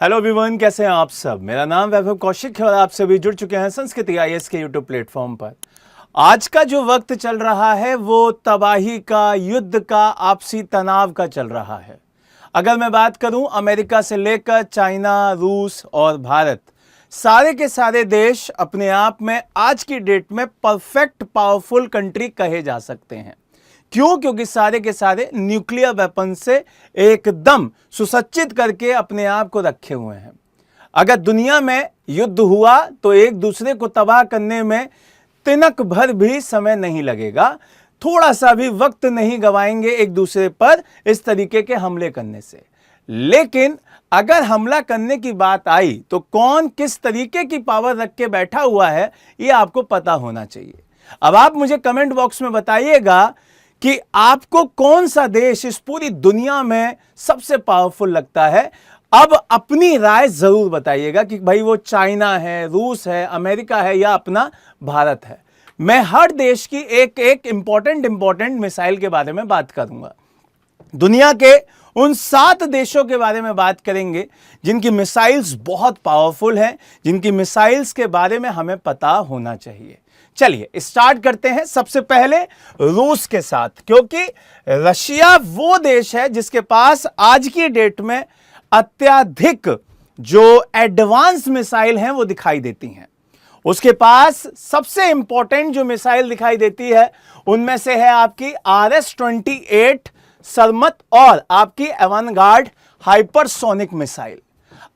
Hello everyone, कैसे हैं आप सब। मेरा नाम वैभव कौशिक है और आप सभी जुड़ चुके हैं संस्कृति आईएएस के यूट्यूब प्लेटफॉर्म पर। आज का जो वक्त चल रहा है वो तबाही का, युद्ध का, आपसी तनाव का चल रहा है। अगर मैं बात करूं अमेरिका से लेकर चाइना, रूस और भारत, सारे के सारे देश अपने आप में आज की डेट में परफेक्ट पावरफुल कंट्री कहे जा सकते हैं। क्यों? क्योंकि सारे के सारे न्यूक्लियर वेपन से एकदम सुसज्जित करके अपने आप को रखे हुए हैं। अगर दुनिया में युद्ध हुआ तो एक दूसरे को तबाह करने में तिनक भर भी समय नहीं लगेगा, थोड़ा सा भी वक्त नहीं गवाएंगे एक दूसरे पर इस तरीके के हमले करने से। लेकिन अगर हमला करने की बात आई तो कौन किस तरीके की पावर रख के बैठा हुआ है ये आपको पता होना चाहिए। अब आप मुझे कमेंट बॉक्स में बताइएगा कि आपको कौन सा देश इस पूरी दुनिया में सबसे पावरफुल लगता है। अब अपनी राय जरूर बताइएगा कि भाई वो चाइना है, रूस है, अमेरिका है या अपना भारत है। मैं हर देश की एक एक इंपॉर्टेंट मिसाइल के बारे में बात करूंगा। दुनिया के उन 7 देशों के बारे में बात करेंगे जिनकी मिसाइल्स बहुत पावरफुल हैं, जिनकी मिसाइल्स के बारे में हमें पता होना चाहिए। चलिए स्टार्ट करते हैं सबसे पहले रूस के साथ, क्योंकि रशिया वो देश है जिसके पास आज की डेट में अत्यधिक जो एडवांस मिसाइल हैं वो दिखाई देती हैं। उसके पास सबसे इंपॉर्टेंट जो मिसाइल दिखाई देती है उनमें से है आपकी RS-28 सरमत और आपकी एवनगार्ड हाइपरसोनिक मिसाइल।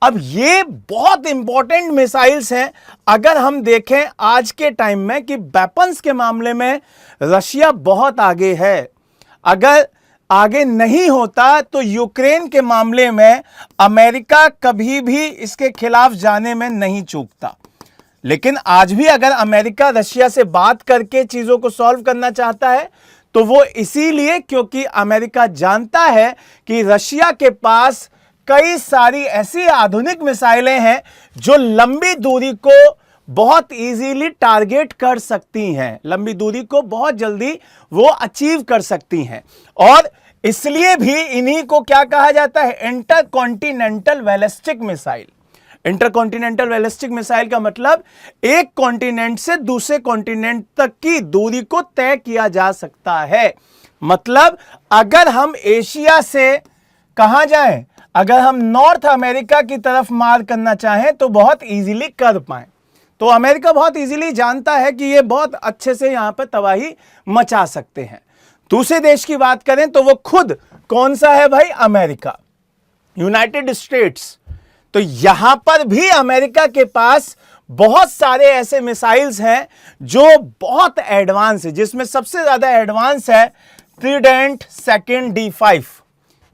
अब ये बहुत इंपॉर्टेंट मिसाइल्स हैं। अगर हम देखें आज के टाइम में कि वेपन्स के मामले में रशिया बहुत आगे है। अगर आगे नहीं होता तो यूक्रेन के मामले में अमेरिका कभी भी इसके खिलाफ जाने में नहीं चूकता। लेकिन आज भी अगर अमेरिका रशिया से बात करके चीजों को सॉल्व करना चाहता है तो वो इसीलिए क्योंकि अमेरिका जानता है कि रशिया के पास कई सारी ऐसी आधुनिक मिसाइलें हैं जो लंबी दूरी को बहुत इजीली टारगेट कर सकती हैं, लंबी दूरी को बहुत जल्दी वो अचीव कर सकती हैं। और इसलिए भी इन्हीं को क्या कहा जाता है? Intercontinental ballistic missile. Intercontinental ballistic missile का मतलब एक कॉन्टिनेंट से दूसरे कॉन्टिनेंट तक की दूरी को तय किया जा सकता है। मतलब अगर हम एशिया से कहां जाएं, अगर हम नॉर्थ अमेरिका की तरफ मार करना चाहें तो बहुत इजीली कर पाएं। तो अमेरिका बहुत इजीली जानता है कि ये बहुत अच्छे से यहां पर तबाही मचा सकते हैं। दूसरे देश की बात करें तो वो खुद कौन सा है भाई? America, United states. तो यहां पर भी अमेरिका के पास बहुत सारे ऐसे मिसाइल्स हैं जो बहुत एडवांस है, जिसमें सबसे ज्यादा एडवांस है ट्राइडेंट सेकंड D5।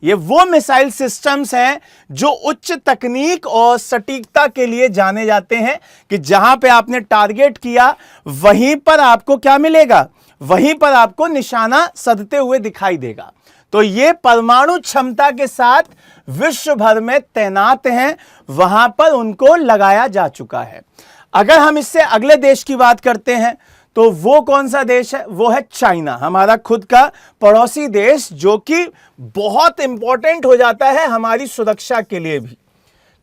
ये वो मिसाइल सिस्टम्स हैं जो उच्च तकनीक और सटीकता के लिए जाने जाते हैं कि जहां पे आपने टारगेट किया वहीं पर आपको क्या मिलेगा? वहीं पर आपको निशाना सधते हुए दिखाई देगा। तो ये परमाणु क्षमता के साथ विश्व भर में तैनात हैं, वहां पर उनको लगाया जा चुका है। अगर हम इससे अगले देश की बात करते हैं तो वो कौन सा देश है? वो है चाइना, हमारा खुद का पड़ोसी देश, जो कि बहुत इंपॉर्टेंट हो जाता है हमारी सुरक्षा के लिए भी।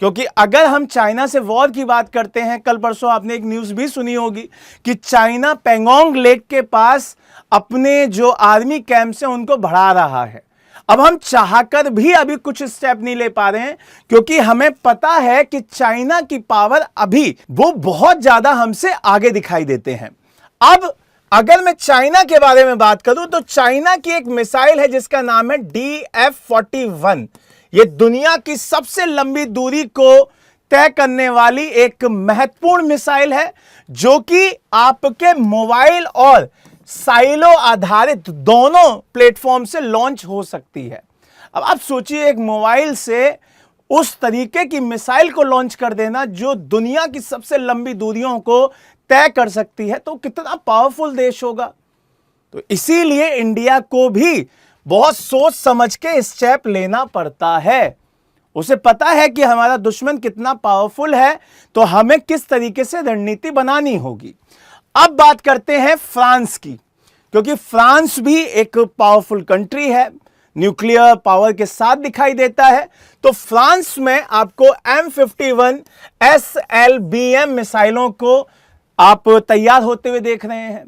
क्योंकि अगर हम चाइना से वॉर की बात करते हैं, कल परसों आपने एक न्यूज़ भी सुनी होगी कि चाइना पेंगोंग लेक के पास अपने जो आर्मी कैंप्स हैं उनको बढ़ा रहा है। अब हम चाहकर भी अभी कुछ स्टेप नहीं ले पा रहे हैं क्योंकि हमें पता है कि चाइना की पावर अभी वो बहुत ज्यादा हमसे आगे दिखाई देते हैं। अब अगर मैं चाइना के बारे में बात करूं तो चाइना की एक मिसाइल है जिसका नाम है DF-41। ये दुनिया की सबसे लंबी दूरी को तय करने वाली एक महत्वपूर्ण मिसाइल है जो कि आपके मोबाइल और साइलो आधारित दोनों प्लेटफॉर्म से लॉन्च हो सकती है। अब आप सोचिए, एक मोबाइल से उस तरीके की मिसाइल को लॉन्च कर देना जो दुनिया की सबसे लंबी दूरियों को तय कर सकती है, तो कितना पावरफुल देश होगा। तो इसीलिए इंडिया को भी बहुत सोच समझ के स्टेप लेना पड़ता है। उसे पता है कि हमारा दुश्मन कितना पावरफुल है, तो हमें किस तरीके से रणनीति बनानी होगी। अब बात करते हैं फ्रांस की, क्योंकि फ्रांस भी एक पावरफुल कंट्री है। न्यूक्लियर पावर के साथ दिखाई देता है। तो फ्रांस में आपको M51 SLBM मिसाइलों को आप तैयार होते हुए देख रहे हैं।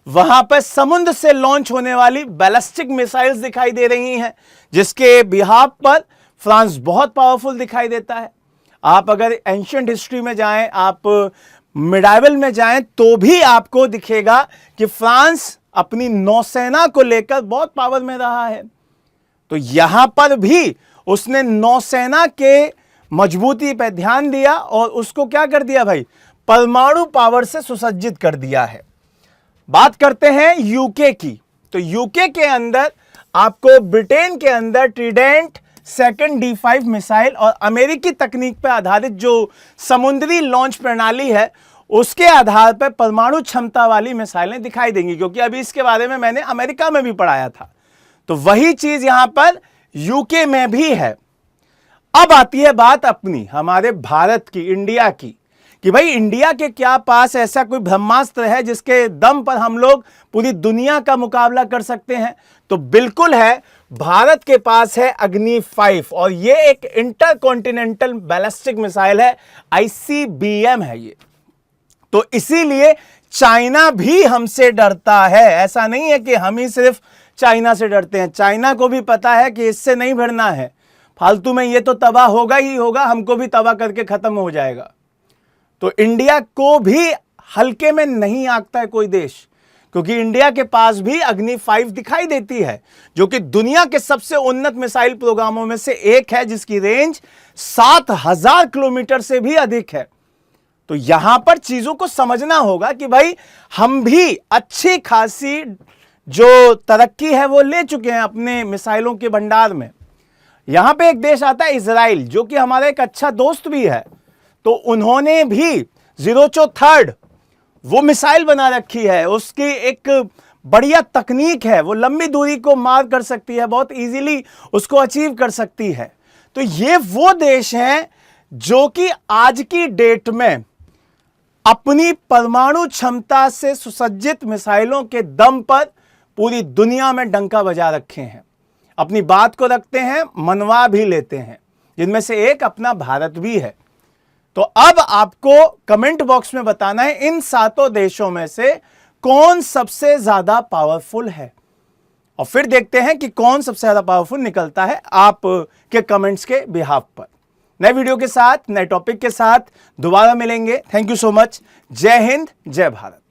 वहां पर समुद्र से लॉन्च होने वाली बैलिस्टिक मिसाइल्स दिखाई दे रही हैं, जिसके बिहाफ पर फ्रांस बहुत पावरफुल दिखाई देता है। आप अगर एंशिएंट हिस्ट्री में जाएं, आप मिडाइवल में जाएं, तो भी आपको दिखेगा कि फ्रांस अपनी नौसेना को लेकर बहुत पावर में रहा है। तो यहां पर भी उसने नौसेना के मजबूती पर ध्यान दिया और उसको क्या कर दिया भाई, परमाणु पावर से सुसज्जित कर दिया है। बात करते हैं यूके की। तो यूके के अंदर आपको ब्रिटेन के अंदर ट्रीडेंट सेकंड D5 मिसाइल और अमेरिकी तकनीक पर आधारित जो समुद्री लॉन्च प्रणाली है, उसके आधार पर परमाणु क्षमता वाली मिसाइलें दिखाई देंगी, क्योंकि अभी इसके बारे में मैंने अमेरिका में भी पढ़ाया था। तो वही चीज यहां पर यूके में भी है। अब आती है बात अपनी, हमारे भारत की, इंडिया की, कि भाई इंडिया के क्या पास ऐसा कोई ब्रह्मास्त्र है जिसके दम पर हम लोग पूरी दुनिया का मुकाबला कर सकते हैं। तो बिल्कुल है, भारत के पास है अग्नि 5 और ये एक इंटरकॉन्टिनेंटल बैलिस्टिक मिसाइल है, ICBM है ये। तो इसीलिए चाइना भी हमसे डरता है। ऐसा नहीं है कि हम ही सिर्फ चाइना से डरते हैं, चाइना को भी पता है कि इससे नहीं भिड़ना है, फालतू में ये तो तबाह होगा ही होगा, हमको भी तबाह करके खत्म हो जाएगा। तो इंडिया को भी हल्के में नहीं आंकता है कोई देश, क्योंकि इंडिया के पास भी अग्नि 5 दिखाई देती है, जो कि दुनिया के सबसे उन्नत मिसाइल प्रोग्रामों में से एक है, जिसकी रेंज 7000 किलोमीटर से भी अधिक है। तो यहां पर चीजों को समझना होगा कि भाई हम भी अच्छी खासी जो तरक्की है वो ले चुके हैं अपने मिसाइलों के भंडार में। यहां पे एक देश आता है इजराइल, जो कि हमारा एक अच्छा दोस्त भी है। तो उन्होंने भी ज़ीरोचो थर्ड वो मिसाइल बना रखी है, उसकी एक बढ़िया तकनीक है, वो लंबी दूरी को मार कर सकती है, बहुत इजीली उसको अचीव कर सकती है। तो ये वो देश हैं जो कि आज की डेट में अपनी परमाणु क्षमता से सुसज्जित मिसाइलों के दम पर पूरी दुनिया में डंका बजा रखे हैं, अपनी बात को रखते हैं, मनवा भी लेते हैं, जिनमें से एक अपना भारत भी है। तो अब आपको कमेंट बॉक्स में बताना है इन 7 देशों में से कौन सबसे ज्यादा पावरफुल है, और फिर देखते हैं कि कौन सबसे ज्यादा पावरफुल निकलता है आप के कमेंट्स के बिहाफ पर। नए वीडियो के साथ, नए टॉपिक के साथ दोबारा मिलेंगे। Thank you so much. जय हिंद, जय भारत।